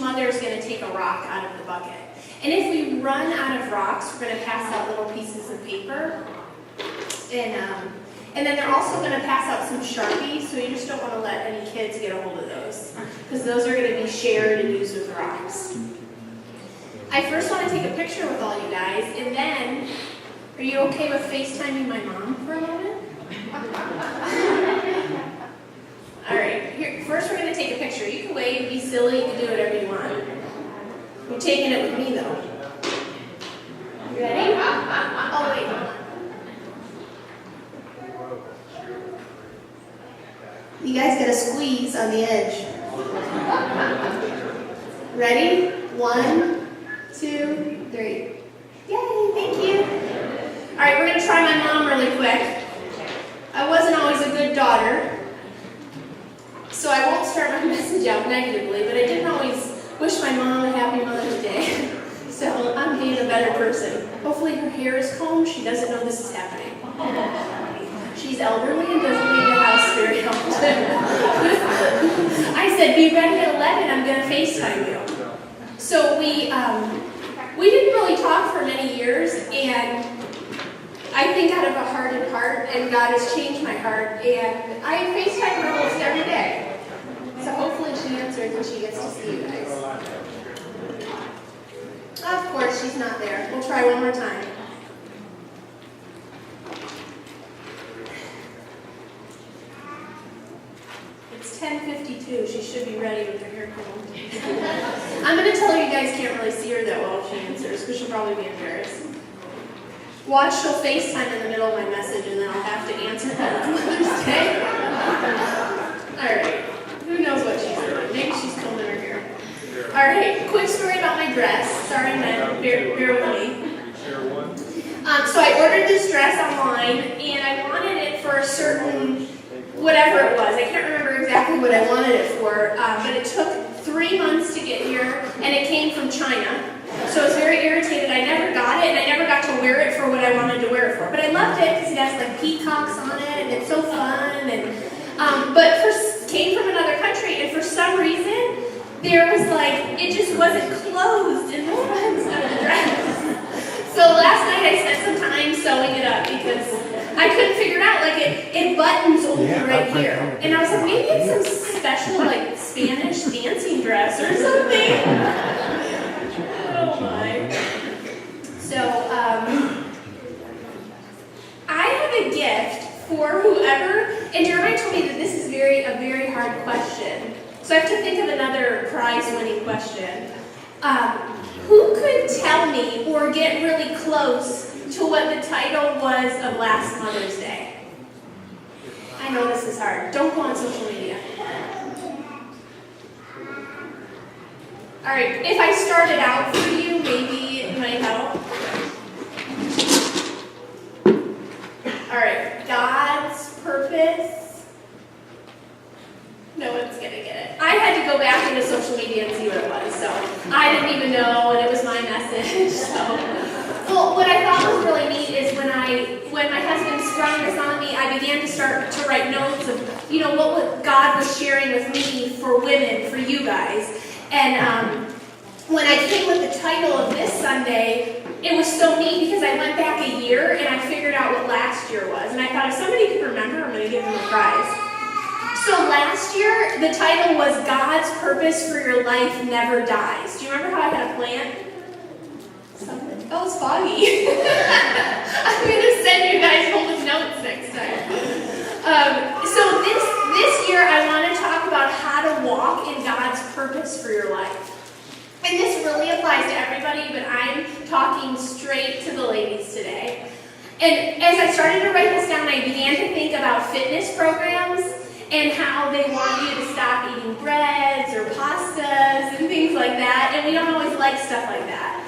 mother is going to take a rock out of the bucket. And if we run out of rocks, we're going to pass out little pieces of paper. And then they're also going to pass out some Sharpies, so you just don't want to let any kids get a hold of those, because those are going to be shared and used with rocks. I first want to take a picture with all you guys, and then, are you okay with FaceTiming my mom for a moment? All right, here, first we're going to take a picture. You can wave, be silly, you can do whatever you want. You're taking it with me, though. You ready? Oh, wait, hold on. You guys gotta squeeze on the edge. Ready? 1, 2, 3. Yay, thank you. All right, we're gonna try my mom really quick. I wasn't always a good daughter, so I won't start my message out negatively, but I didn't always wish my mom a happy Mother's Day. So I'm being a better person. Hopefully her hair is combed, she doesn't know this is happening. She's elderly and doesn't leave the house very often. I said, be ready at 11, I'm going to FaceTime you. So we didn't really talk for many years, and I think out of a hardened heart, and God has changed my heart, and I FaceTime her almost every day. So hopefully she answers when she gets to see you guys. Of course, she's not there. We'll try one more time. It's 10:52. She should be ready with her hair combed. I'm going to tell her you guys can't really see her that well if she answers, because she'll probably be embarrassed. Watch, she'll FaceTime in the middle of my message, and then I'll have to answer that on Mother's Day. All right. Who knows what she's doing? Maybe she's combing her hair. All right. Quick story about my dress. Sorry, men. Bear with me. So I ordered this dress online, and I wanted it for a certain whatever it was. I can't remember exactly what I wanted it for, but it took 3 months to get here, and it came from China. So I was very irritated. I never got it, and I never got to wear it for what I wanted to wear it for. But I loved it because it has like peacocks on it, and it's so fun. And but it came from another country, and for some reason, there was like, it just wasn't closed in the front of the dress. So last night I spent some time sewing it up because I couldn't figure it out. Like it buttons only right here. And I was like, maybe it's some special like Spanish dancing dress or something. Oh my. So I have a gift for whoever, and Jeremiah told me that this is a very hard question. So I have to think of another prize-winning question. Who could tell me or get really close to what the title was of last Mother's Day? I know this is hard. Don't go on social media. All right, if I start it out for you, maybe it might help. All right, God's purpose. No one's gonna get it. I had to go back into social media and see what it was, so I didn't even know, and it was my message. So, well, what I thought was really neat is when my husband sprung this on me, I began to start to write notes of, what God was sharing with me for women, for you guys. And when I came with the title of this Sunday, it was so neat because I went back a year and I figured out what last year was. And I thought if somebody could remember, I'm going to give them a prize. So last year, the title was God's Purpose for Your Life Never Dies. Do you remember how I had a plant? Something. Oh, it's foggy. I'm going to send you guys home with notes next time. So this year, I want to talk about how to walk in God's purpose for your life. And this really applies to everybody, but I'm talking straight to the ladies today. And as I started to write this down, I began to think about fitness programs and how they want you to stop eating breads or pastas and things like that, and we don't always like stuff like that.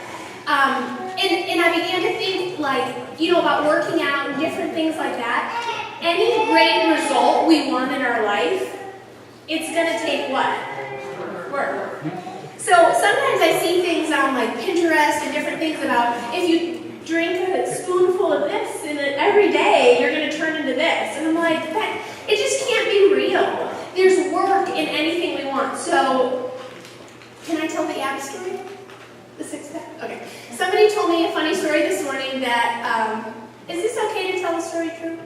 And I began to think, about working out and different things like that. Any great result we want in our life, it's going to take what? Work. So sometimes I see things on Pinterest and different things about if you drink a spoonful of this and every day you're going to turn into this. And I'm like, it just can't be real. There's work in anything we want. So can I tell the somebody told me a funny story this morning that, is this okay to tell the story true?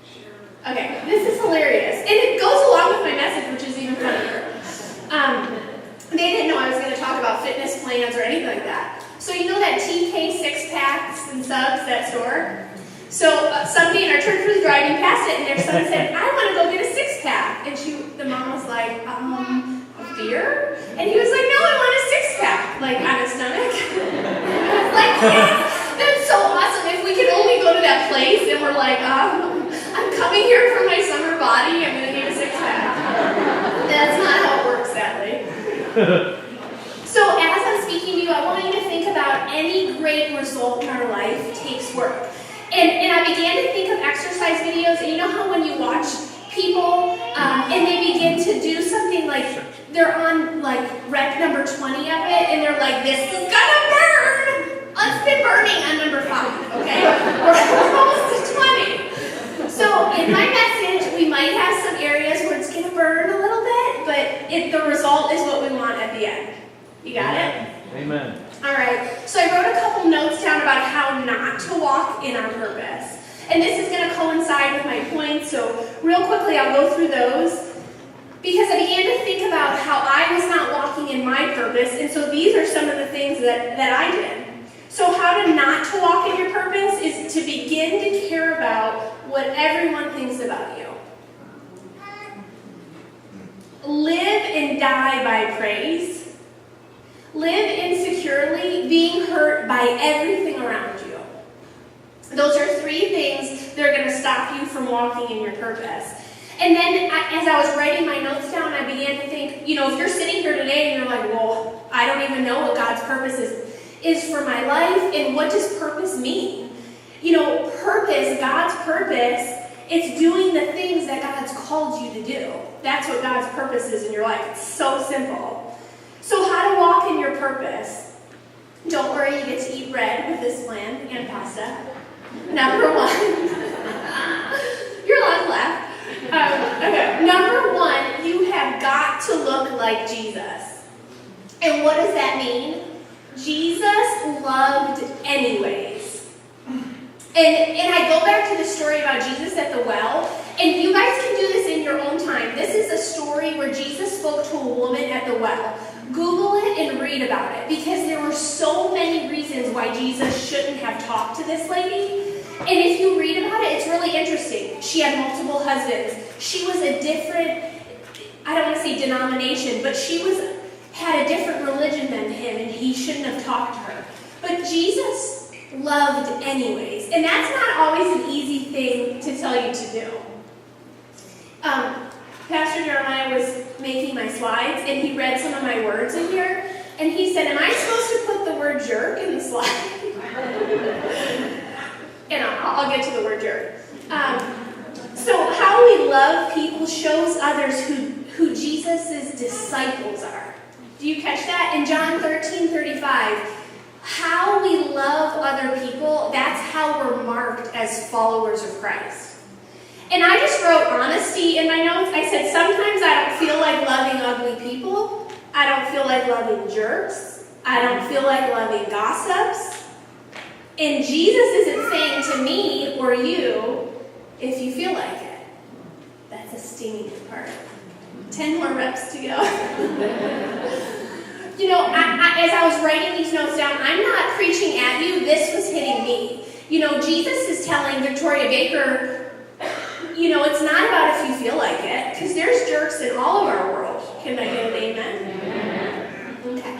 Sure. Okay, this is hilarious. And it goes along with my message, which is even funnier. They didn't know I was going to talk about fitness plans or anything like that. So you know that TK 6-packs and subs, that store? So somebody in our church was driving past it, and their son said, I want to go get a 6-pack. And the mom was like, a beer? And he was like, no, I want a 6-pack. Like, on his stomach. I was like, yes, that's so awesome. If we could only go to that place, and we're like, I'm coming here for my summer body, I'm going to need a 6-pack. That's not how it works, sadly. So as I'm speaking to you, I want you to think about any great result in our life takes work. And I began to think of exercise videos, and you know how when you watch people and they begin to do something like they're on like rep number 20 of it, and they're like, this is gonna burn! It's been burning on number 5, okay? We're almost to 20. So in my message, we might have some areas where it's gonna burn a little bit, but the result is what we want at the end. You got it? Amen. All right, so I wrote a couple notes down about how not to walk in our purpose. And this is going to coincide with my points, so real quickly I'll go through those. Because I began to think about how I was not walking in my purpose, and so these are some of the things that I did. So how to not to walk in your purpose is to begin to care about what everyone thinks about you. Live and die by praise. Live insecurely, being hurt by everything around you. Those are 3 things that are going to stop you from walking in your purpose. And then as I was writing my notes down, I began to think, if you're sitting here today and you're like, well, I don't even know what God's purpose is for my life, and what does purpose mean? Purpose, God's purpose, it's doing the things that God's called you to do. That's what God's purpose is in your life. It's so simple. So how to walk in your purpose? Don't worry, you get to eat bread with this plan and pasta. Number 1. You're allowed to laugh. Okay. Number 1, you have got to look like Jesus. And what does that mean? Jesus loved anyways. And I go back to the story about Jesus at the well, and you guys can do this in your own time. This is a story where Jesus spoke to a woman at the well. Google it and read about it, because there were so many reasons why Jesus shouldn't have talked to this lady. And if you read about it, it's really interesting. She had multiple husbands. She was a different, I don't want to say denomination, but she had a different religion than him, and he shouldn't have talked to her. But Jesus loved anyways, and that's not always an easy thing to tell you to do. Pastor Jeremiah was making my slides, and he read some of my words in here, and he said, am I supposed to put the word jerk in the slide? And I'll get to the word jerk. So how we love people shows others who Jesus' disciples are. Do you catch that? In John 13:35, how we love other people, that's how we're marked as followers of Christ. And I just wrote honesty in my notes. I said, sometimes I don't feel like loving ugly people. I don't feel like loving jerks. I don't feel like loving gossips. And Jesus isn't saying to me or you, if you feel like it. That's a stinging part. 10 more reps to go. As I was writing these notes down, I'm not preaching at you. This was hitting me. Jesus is telling Victoria Baker, it's not about if you feel like it, because there's jerks in all of our world. Can I get an amen? Okay.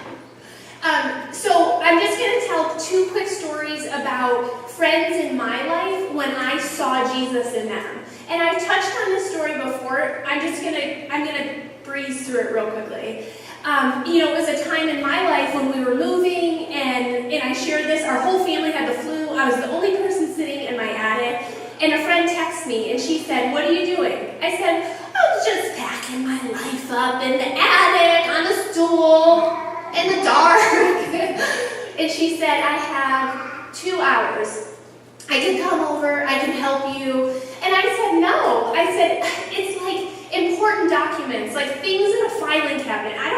So I'm just going to tell 2 quick stories about friends in my life when I saw Jesus in them. And I've touched on this story before. I'm gonna breeze through it real quickly. It was a time in my life when we were moving, and I shared this. Our whole family had the flu. I was the only person sitting in my attic, and a friend texted me, and she said, what are you doing? I said, I was just packing my life up in the attic, on a stool, in the dark. And she said, I have 2 hours. I can come over, I can help you. And I said, no. I said, it's like important documents, like things in a filing cabinet. I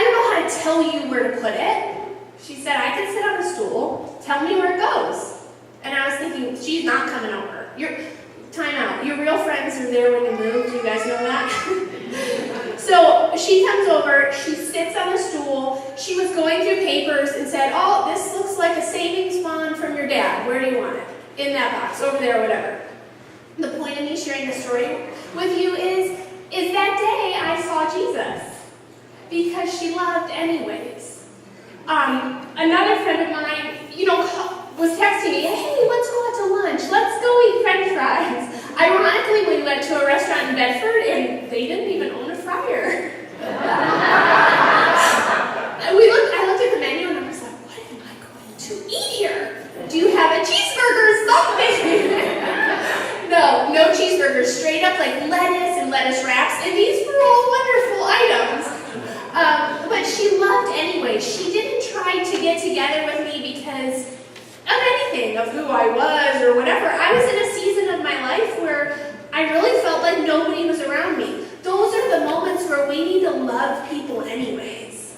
don't know how to tell you where to put it. She said, I can sit on a stool. Tell me where it goes. And I was thinking, she's not coming over. Time out. Your real friends are there when you move. Do you guys know that? So she comes over. She sits on the stool. She was going through papers and said, oh, this looks like a savings bond from your dad. Where do you want it? In that box, over there, or whatever. The point of me sharing this story with you is that day I saw Jesus. Because she loved anyways. Another friend of mine, was texting me, hey, let's go out to lunch. Let's go eat French fries. Ironically, we went to a restaurant in Bedford, and they didn't even own a fryer. I looked at the menu, and I was like, what am I going to eat here? Do you have a cheeseburger or something? No cheeseburgers. Straight up like lettuce and lettuce wraps, and these were all wonderful items. But she loved anyway. She didn't try to get together with me because of anything, of who I was or whatever. I was in a season of my life where I really felt like nobody was around me. Those are the moments where we need to love people anyways.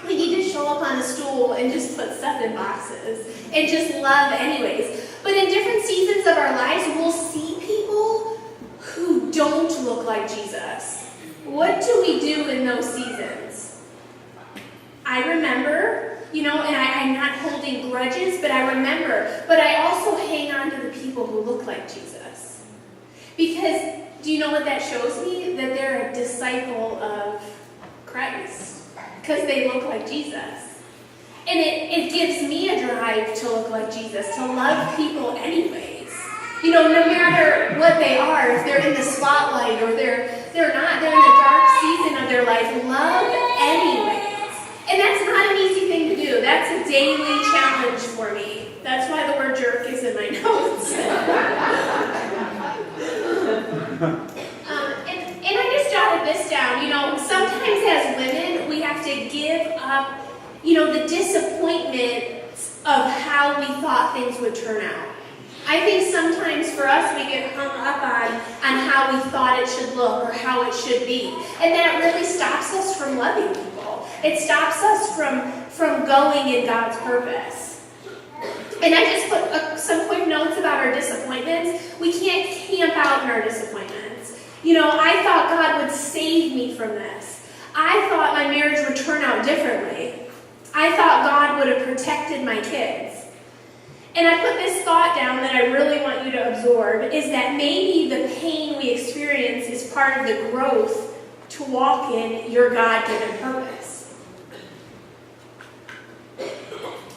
We need to show up on a stool and just put stuff in boxes and just love anyways. But in different seasons of our lives, we'll see people who don't look like Jesus. What do we do in those seasons? I remember, and I'm not holding grudges, but I remember. But I also hang on to the people who look like Jesus. Because, do you know what that shows me? That they're a disciple of Christ. Because they look like Jesus. And it gives me a drive to look like Jesus, to love people anyways. No matter what they are, if they're in the spotlight or they're not, they're in a dark season of their life, love anyways. And that's not an easy thing to do. That's a daily challenge for me. That's why the word jerk is in my notes. And I just jotted this down. Sometimes as women, we have to give up, the disappointment of how we thought things would turn out. I think sometimes for us, we get hung up on how we thought it should look or how it should be. And that really stops us from loving people. It stops us from going in God's purpose. And I just put some quick notes about our disappointments. We can't camp out in our disappointments. I thought God would save me from this. I thought my marriage would turn out differently. I thought God would have protected my kids. And I put this thought down that I really want you to absorb, is that maybe the pain we experience is part of the growth to walk in your God-given purpose.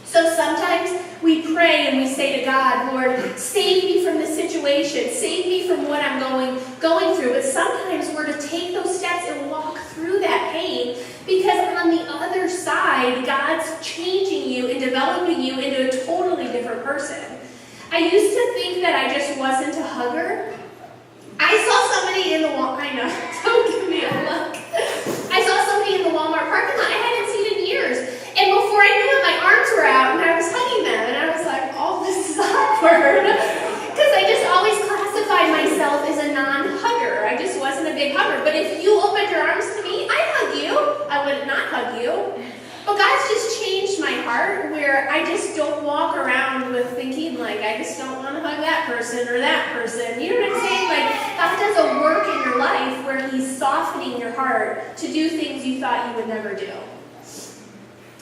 So sometimes we pray and we say to God, Lord, save me from this situation, save me from what I'm going through. But sometimes we're to take those steps and walk through that pain, because on the other side, God's changing you and developing you into a totally different person. I used to think that I just wasn't a hugger. I saw somebody in the Walmart, I know, don't give me a look. I saw somebody in the Walmart parking lot I hadn't seen in years. And before I knew it, my arms were out and I was hugging them. And I was like, oh, this is awkward. Because I just always classified myself as a non-hugger. I just wasn't a big hugger. But if you opened your arms to me, I'd hug you. I would not hug you. But God's just changed my heart, where I just don't walk around with thinking like, I just don't want to hug that person or that person. You know what I'm saying? Like, God does a work in your life where He's softening your heart to do things you thought you would never do.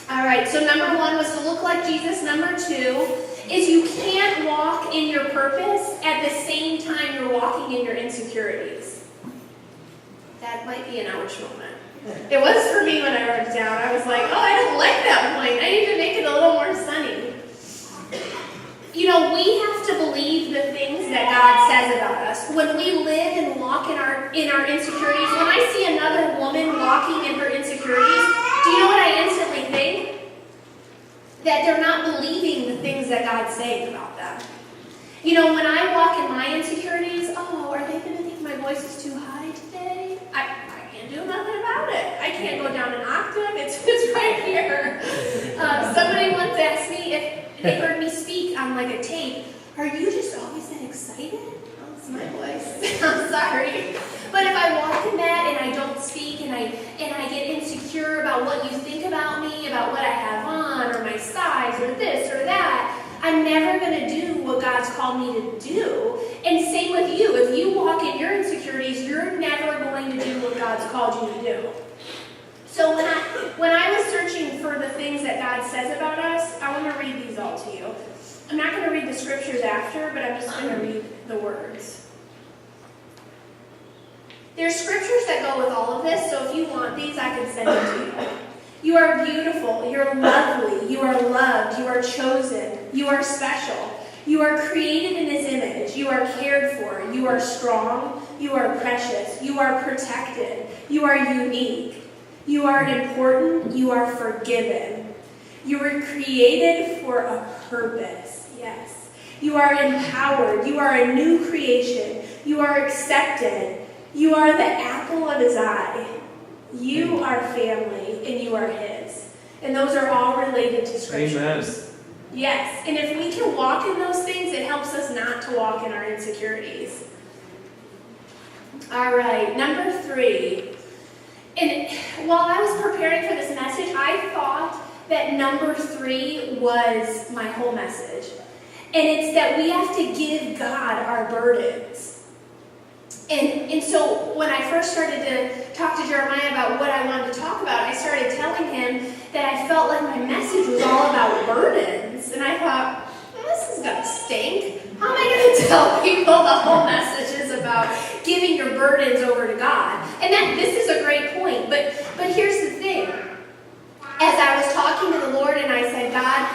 All right, so number 1 was to look like Jesus. Number 2 is you can't walk in your purpose at the same time you're walking in your insecurities. That might be an ouch moment. It was for me when I wrote it down. I was like, oh, I don't like that point. I need to make it a little more sunny. We have to believe the things that God says about us. When we live and walk in our insecurities, when I see another woman walking in her insecurities, do you know what I instantly think? That they're not believing the things that God's saying about them. When I walk in my insecurities, oh, are they going to think my voice is too high today? I can't do nothing about it. I can't go down an octave. It's right here. Somebody once asked me if they heard me speak on like a tape, Are you just always that excited? Oh, it's my voice. I'm sorry. But if I walk in that and I don't speak and I get insecure about what you think about me, about what I have on, or my size, or this or that, I'm never going to do what God's called me to do. And same with you. If you walk in your insecurities, you're never going to do what God's called you to do. So when I was searching for the things that God says about us, I want to read these all to you. I'm not going to read the scriptures after, but I'm just going to read the words. There's scriptures that go with all of this, so if you want these, I can send them to you. You are beautiful, you're lovely, you are loved, you are chosen, you are special. You are created in His image, you are cared for, you are strong, you are precious, you are protected, you are unique, you are important, you are forgiven. You were created for a purpose, yes. You are empowered, you are a new creation, you are accepted, you are the apple of His eye. You are family, and you are His. And those are all related to scriptures. Amen. Yes, and if we can walk in those things, it helps us not to walk in our insecurities. All right, number 3. And while I was preparing for this message, I thought that number 3 was my whole message. And it's that we have to give God our burdens. And so when I first started to talk to Jeremiah about what I wanted to talk about, I started telling him that I felt like my message was all about burdens. And I thought, this is going to stink. How am I going to tell people the whole message is about giving your burdens over to God? And this is a great point. But here's the thing. As I was talking to the Lord and I said, God,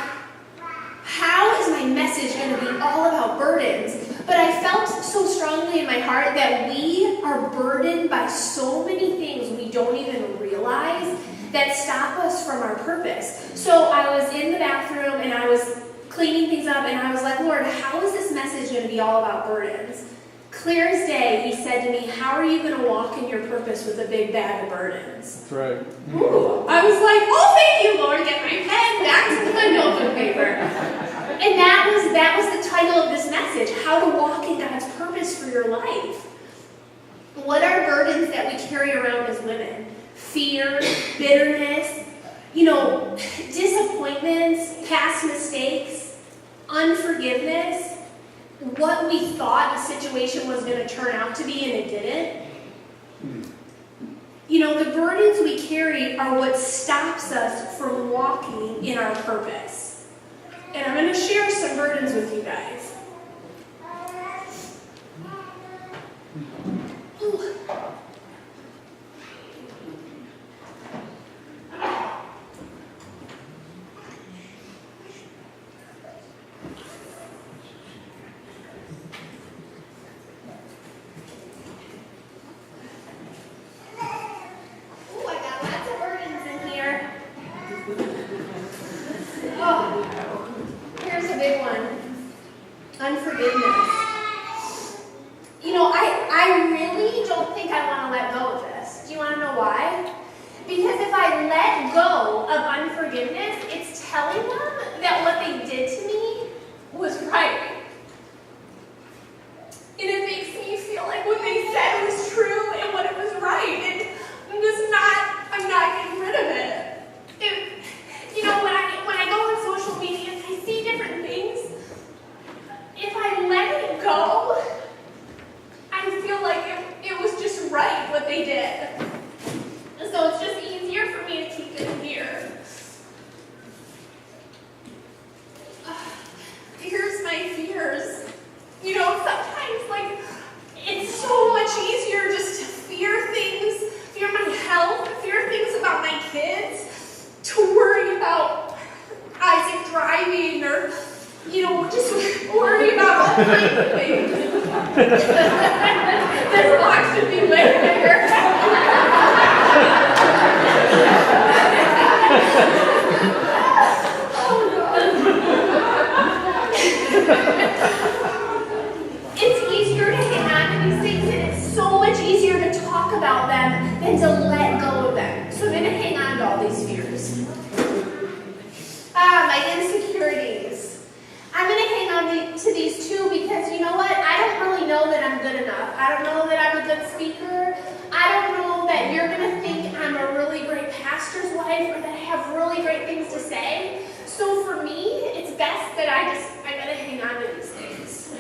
how is my message going to be all about burdens? But I felt so strongly in my heart that we are burdened by so many things we don't even realize that stop us from our purpose. So I was in the bathroom and I was cleaning things up and I was like, Lord, how is this message going to be all about burdens? Clear as day, He said to me, how are you going to walk in your purpose with a big bag of burdens? That's right. Ooh. I was like, oh, thank you, Lord. Get my pen back to the notebook paper. And that was the title of this message, How to Walk in God's Purpose for Your Life. What are burdens that we carry around as women? Fear, bitterness, disappointments, past mistakes, unforgiveness, what we thought a situation was going to turn out to be and it didn't. The burdens we carry are what stops us from walking in our purpose. And I'm going to share some burdens with you guys. Ooh. I got lots of burdens in here. Oh. Here's a big one. Unforgiveness. I really don't think I want to let go of this. Do you want to know why? Because if I let go of unforgiveness, it's telling them that what they did to me was right. And it makes me feel like what they said was true and what it was right. And I'm not getting rid of it. When I go on social media and I see different things, if I let it go, I feel like it was just right what they did. So it's just easier for me to keep it here. Here's my fears. Sometimes it's so much easier just to fear things, fear my health, fear things about my kids, to worry about Isaac driving or, just worry about all kinds of things. This box should be way bigger. It's easier to hang on to these things, and it's so much easier to talk about them than to let go of them. So I'm going to hang on to all these fears. My insecurities. I'm going to hang on to these 2 know what? I don't really know that I'm good enough. I don't know that I'm a good speaker. I don't know that you're going to think I'm a really great pastor's wife or that I have really great things to say. So for me, it's best that I got to hang on to these things.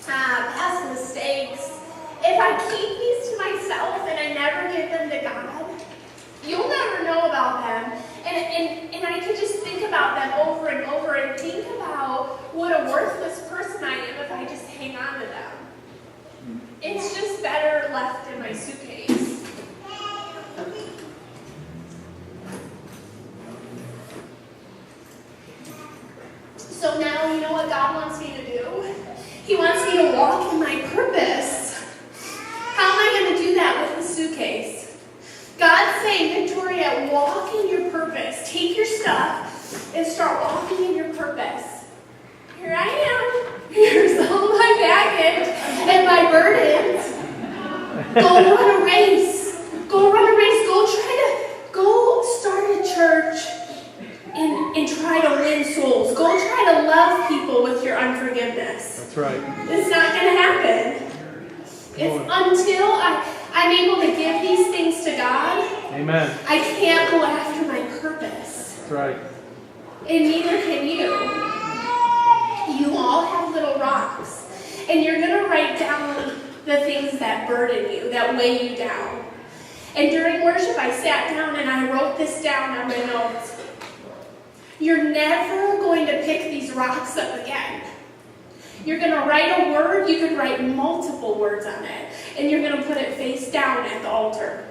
Past mistakes. If I keep these to myself and I never give them to God, you'll never know about them. And I could just think about them over and over and think about what a worthless person I am if I just hang on to them. It's just better left in my suitcase. So now you know what God wants me to do? He wants me to walk in my purpose. How am I going to do that with the suitcase? God's saying, Victoria, walk in your purpose. Take your stuff and start walking in your purpose. Here I am. Here's all my baggage and my burdens. Go run a race. Go run a race. Go start a church and try to win souls. Go try to love people with your unforgiveness. That's right. It's not going to happen. It's until I'm able to give these things to God. Amen. I can't go after my purpose. That's right. And neither can you. You all have little rocks. And you're going to write down the things that burden you, that weigh you down. And during worship, I sat down and I wrote this down on my notes. You're never going to pick these rocks up again. You're going to write a word. You could write multiple words on it. And you're going to put it face down at the altar.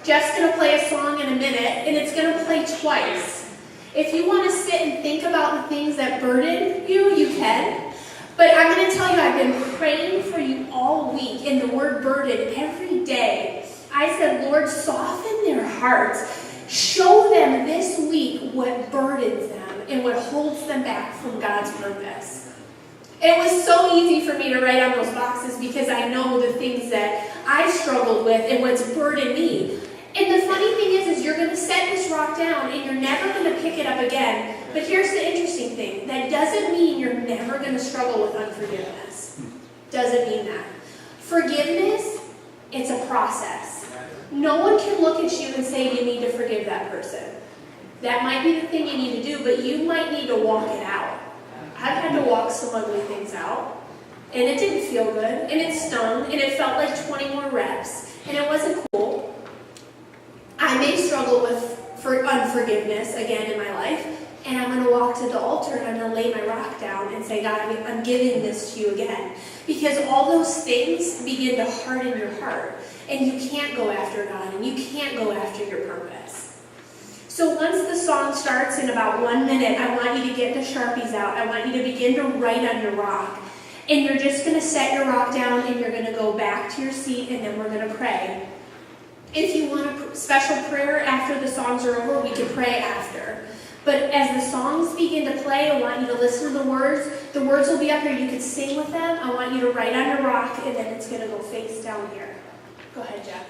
Jeff's going to play a song in a minute, and it's going to play twice. If you want to sit and think about the things that burden you, you can. But I'm going to tell you, I've been praying for you all week, and the word burden every day. I said, Lord, soften their hearts. Show them this week what burdens them and what holds them back from God's purpose. It was so easy for me to write on those boxes because I know the things that I struggled with and what's burdened me. And the funny thing is you're going to set this rock down and you're never going to pick it up again. But here's the interesting thing. That doesn't mean you're never going to struggle with unforgiveness. Doesn't mean that. Forgiveness, it's a process. No one can look at you and say you need to forgive that person. That might be the thing you need to do, but you might need to walk it out. I've had to walk some ugly things out, and it didn't feel good, and it stung, and it felt like 20 more reps, and it wasn't cool. I may struggle with unforgiveness again in my life, and I'm going to walk to the altar, and I'm going to lay my rock down and say, God, I'm giving this to you again. Because all those things begin to harden your heart, and you can't go after God, and you can't go after your purpose. So once the song starts in about 1 minute, I want you to get the Sharpies out. I want you to begin to write on your rock. And you're just going to set your rock down and you're going to go back to your seat and then we're going to pray. If you want a special prayer after the songs are over, we can pray after. But as the songs begin to play, I want you to listen to the words. The words will be up here. You can sing with them. I want you to write on your rock and then it's going to go face down here. Go ahead, Jeff.